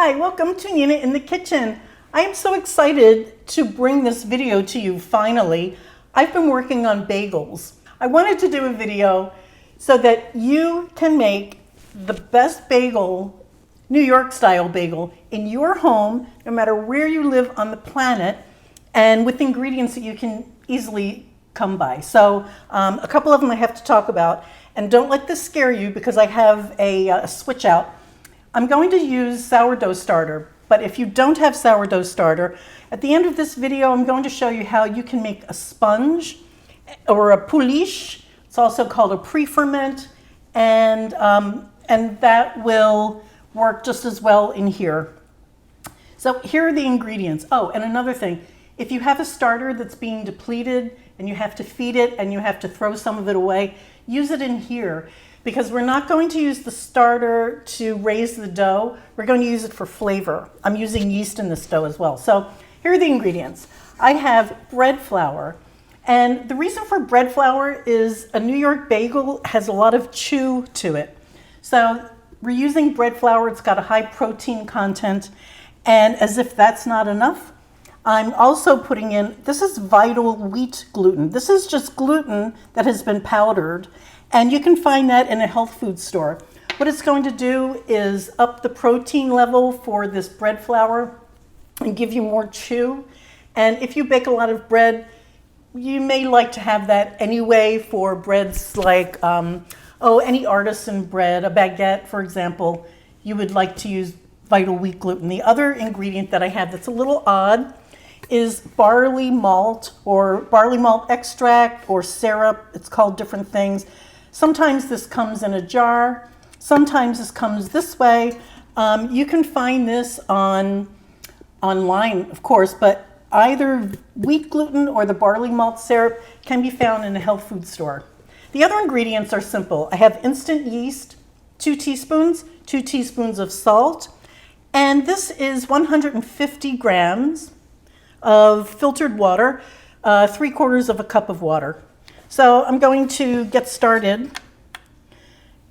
Hi, welcome to Nina in the Kitchen. I am so excited to bring this video to you finally. I've been working on bagels. I wanted to do a video so that you can make the best bagel, New York style bagel, in your home, no matter where you live on the planet, and with ingredients that you can easily come by. So a couple of them I have to talk about, and don't let this scare you because I have a switch out. I'm going to use sourdough starter, but if you don't have sourdough starter, at the end of this video I'm going to show you how you can make a sponge or a pouliche. It's also called a pre-ferment, and that will work just as well in here. So here are the ingredients. Oh, and another thing, if you have a starter that's being depleted and you have to feed it and you have to throw some of it away, use it in here. Because we're not going to use the starter to raise the dough, we're going to use it for flavor. I'm using yeast in this dough as well. So here are the ingredients. I have bread flour, and the reason for bread flour is a New York bagel has a lot of chew to it. So we're using bread flour, it's got a high protein content, and as if that's not enough, I'm also putting in, this is vital wheat gluten. This is just gluten that has been powdered, and you can find that in a health food store. What it's going to do is up the protein level for this bread flour and give you more chew. And if you bake a lot of bread, you may like to have that anyway for breads like, any artisan bread, a baguette, for example, you would like to use vital wheat gluten. The other ingredient that I have that's a little odd is barley malt or barley malt extract or syrup. It's called different things. Sometimes this comes in a jar, sometimes this comes this way. You can find this online, of course, but either wheat gluten or the barley malt syrup can be found in a health food store. The other ingredients are simple. I have instant yeast, 2 teaspoons, 2 teaspoons of salt, and this is 150 grams of filtered water, 3/4 of a cup of water. So I'm going to get started.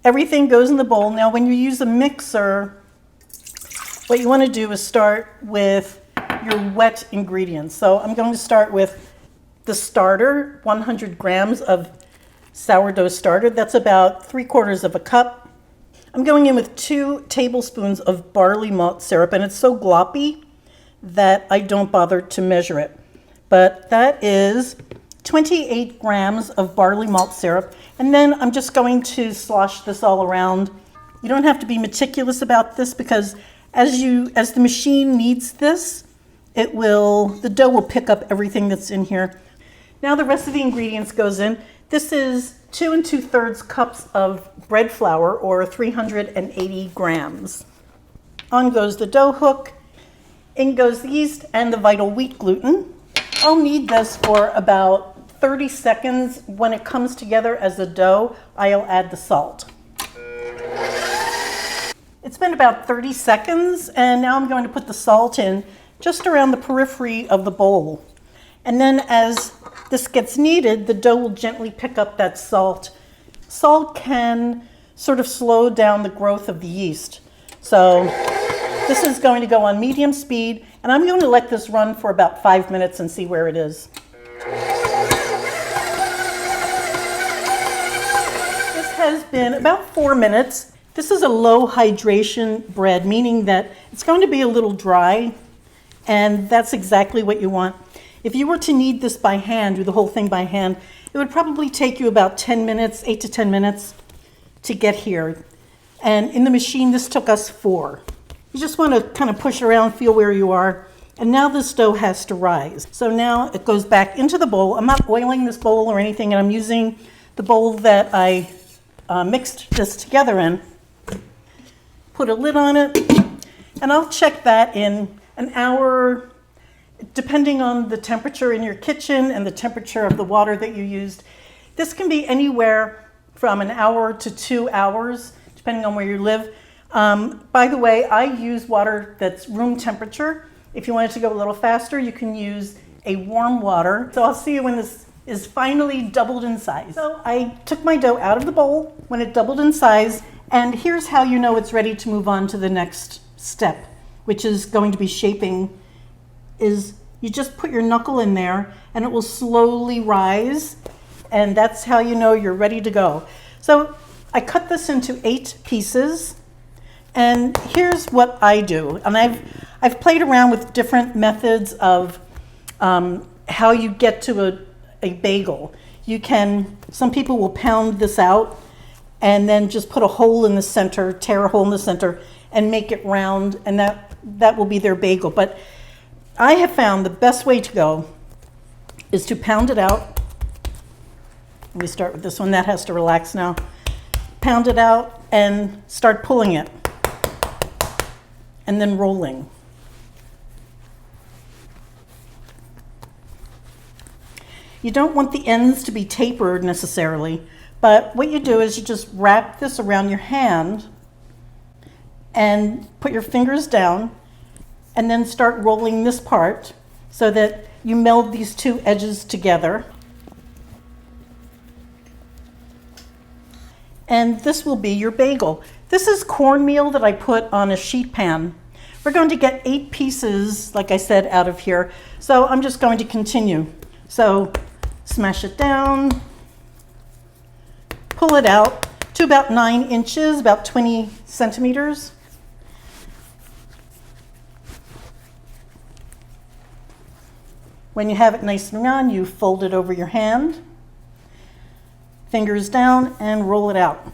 Everything goes in the bowl. Now when you use a mixer, what you want to do is start with your wet ingredients. So I'm going to start with the starter, 100 grams of sourdough starter. That's about 3/4 of a cup. I'm going in with 2 tablespoons of barley malt syrup, and it's so gloppy that I don't bother to measure it. But that is 28 grams of barley malt syrup, and then I'm just going to slosh this all around. You don't have to be meticulous about this because as the machine kneads this, the dough will pick up everything that's in here. Now the rest of the ingredients goes in. This is 2 2/3 cups of bread flour, or 380 grams. On goes the dough hook, in goes the yeast and the vital wheat gluten. I'll knead this for about 30 seconds. When it comes together as a dough, I'll add the salt. It's been about 30 seconds, and now I'm going to put the salt in just around the periphery of the bowl. And then as this gets kneaded, the dough will gently pick up that salt. Salt can sort of slow down the growth of the yeast. So this is going to go on medium speed, and I'm going to let this run for about 5 minutes and see where it is. Has been about 4 minutes. This is a low hydration bread, meaning that it's going to be a little dry, and that's exactly what you want. If you were to knead this by hand, do the whole thing by hand, it would probably take you about 10 minutes, 8 to 10 minutes to get here. And in the machine, this took us 4. You just want to kind of push around, feel where you are, and now this dough has to rise. So now it goes back into the bowl. I'm not oiling this bowl or anything, and I'm using the bowl that I mixed this together in. Put a lid on it, and I'll check that in an hour, depending on the temperature in your kitchen and the temperature of the water that you used. This can be anywhere from an hour to 2 hours, depending on where you live. By the way, I use water that's room temperature. If you want it to go a little faster, you can use a warm water. So I'll see you when this is finally doubled in size. So I took my dough out of the bowl when it doubled in size, and here's how you know it's ready to move on to the next step, which is going to be shaping, is you just put your knuckle in there and it will slowly rise, and that's how you know you're ready to go. So I cut this into 8 pieces, and here's what I do. And I've played around with different methods of how you get to a bagel. Some people will pound this out and then just put a hole in the center, tear a hole in the center, and make it round, and that will be their bagel. But I have found the best way to go is to pound it out. Let me start with this one. That has to relax now. Pound it out and start pulling it, and then rolling. You don't want the ends to be tapered necessarily, but what you do is you just wrap this around your hand and put your fingers down, and then start rolling this part so that you meld these 2 edges together. And this will be your bagel. This is cornmeal that I put on a sheet pan. We're going to get 8 pieces, like I said, out of here. So I'm just going to continue. So smash it down, pull it out to about 9 inches, about 20 centimeters. When you have it nice and round, you fold it over your hand, fingers down, and roll it out.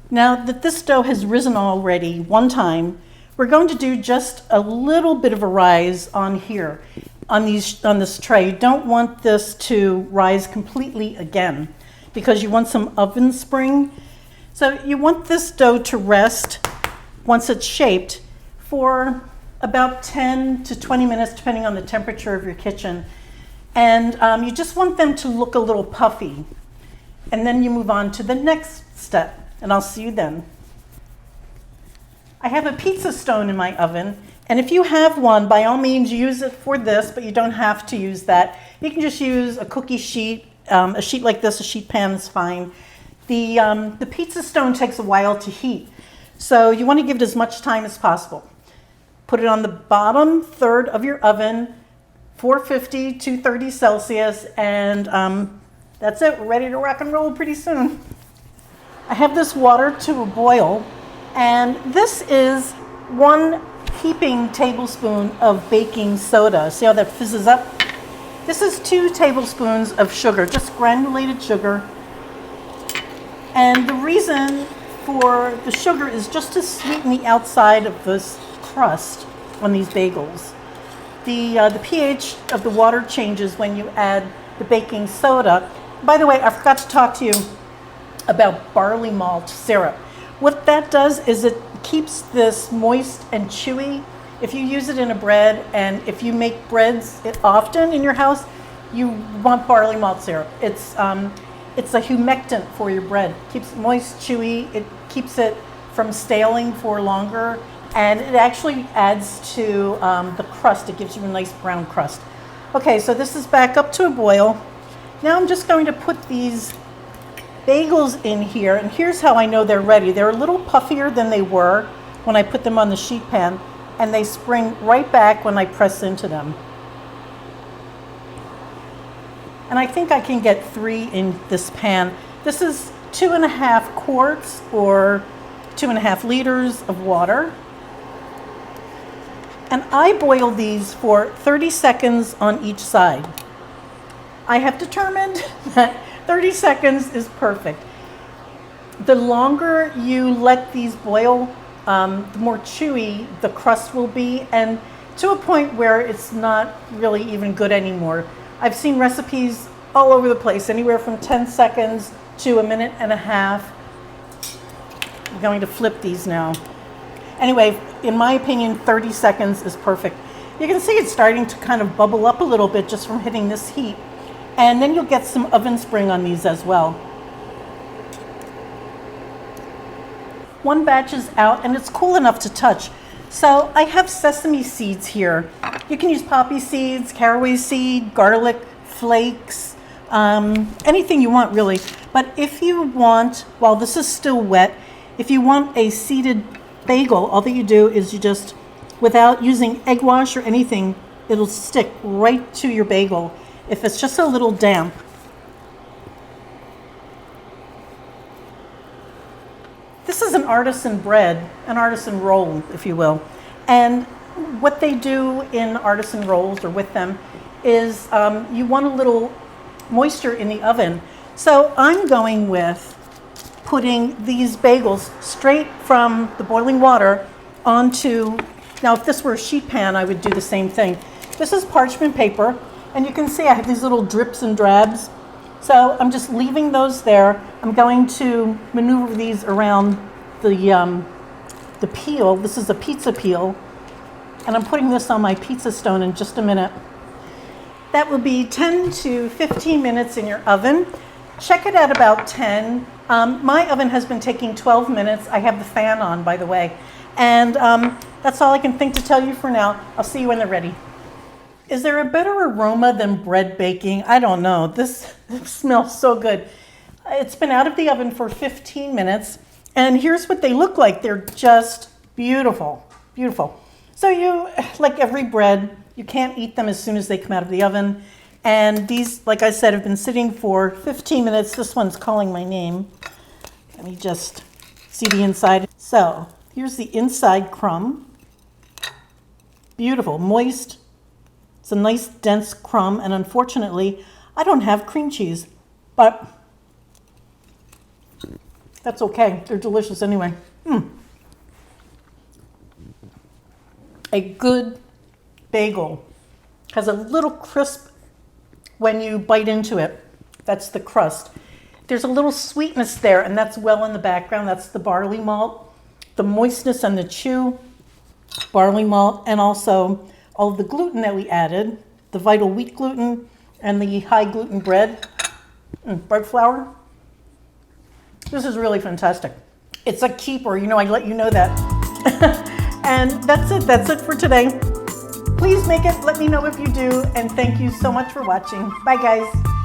Now that this dough has risen already one time, we're going to do just a little bit of a rise on here, on this tray. You don't want this to rise completely again because you want some oven spring. So you want this dough to rest once it's shaped for about 10 to 20 minutes, depending on the temperature of your kitchen. And you just want them to look a little puffy. And then you move on to the next step, and I'll see you then. I have a pizza stone in my oven, and if you have one, by all means use it for this, but you don't have to use that. You can just use a cookie sheet, a sheet like this, a sheet pan is fine. The pizza stone takes a while to heat, so you want to give it as much time as possible. Put it on the bottom third of your oven, 450, 230 Celsius, and that's it. We're ready to rock and roll pretty soon. I have this water to a boil, and this is 1 heaping tablespoon of baking soda. See how that fizzes up? This is 2 tablespoons of sugar, just granulated sugar. And the reason for the sugar is just to sweeten the outside of this crust on these bagels. The pH of the water changes when you add the baking soda. By the way, I forgot to talk to you about barley malt syrup. What that does is it keeps this moist and chewy. If you use it in a bread, and if you make breads often in your house, you want barley malt syrup. It's a humectant for your bread. It keeps it moist, chewy. It keeps it from staling for longer, and it actually adds to the crust. It gives you a nice brown crust. Okay, so this is back up to a boil. Now I'm just going to put these bagels in here, and here's how I know they're ready. They're a little puffier than they were when I put them on the sheet pan, and they spring right back when I press into them. And I think I can get 3 in this pan. This is 2.5 quarts or 2.5 liters of water. And I boil these for 30 seconds on each side. I have determined that 30 seconds is perfect. The longer you let these boil, the more chewy the crust will be, and to a point where it's not really even good anymore. I've seen recipes all over the place, anywhere from 10 seconds to 1.5 minutes. I'm going to flip these now. Anyway, in my opinion, 30 seconds is perfect. You can see it's starting to kind of bubble up a little bit just from hitting this heat. And then you'll get some oven spring on these as well. One batch is out, and it's cool enough to touch. So I have sesame seeds here. You can use poppy seeds, caraway seed, garlic flakes, anything you want really. But if you want, while this is still wet, if you want a seeded bagel, all that you do is you just, without using egg wash or anything, it'll stick right to your bagel if it's just a little damp. This is an artisan bread, an artisan roll, if you will. And what they do in artisan rolls or with them is you want a little moisture in the oven. So I'm going with putting these bagels straight from the boiling water onto, now if this were a sheet pan, I would do the same thing. This is parchment paper, and you can see I have these little drips and drabs. So I'm just leaving those there. I'm going to maneuver these around the peel. This is a pizza peel, and I'm putting this on my pizza stone in just a minute. That will be 10 to 15 minutes in your oven. Check it at about 10. My oven has been taking 12 minutes. I have the fan on, by the way. And that's all I can think to tell you for now. I'll see you when they're ready. Is there a better aroma than bread baking? I don't know. This smells so good. It's been out of the oven for 15 minutes. And here's what they look like. They're just beautiful, beautiful. So you, like every bread, you can't eat them as soon as they come out of the oven. And these, like I said, have been sitting for 15 minutes. This one's calling my name. Let me just see the inside. So here's the inside crumb. Beautiful, moist. It's a nice dense crumb, and unfortunately, I don't have cream cheese, but that's okay. They're delicious anyway. A good bagel has a little crisp when you bite into it. That's the crust. There's a little sweetness there, and that's well in the background. That's the barley malt, the moistness and the chew, barley malt, and also all of the gluten that we added, the vital wheat gluten and the high gluten bread flour. This is really fantastic. It's a keeper, you know, I let you know that. And that's it for today. Please make it, let me know if you do, and thank you so much for watching. Bye guys.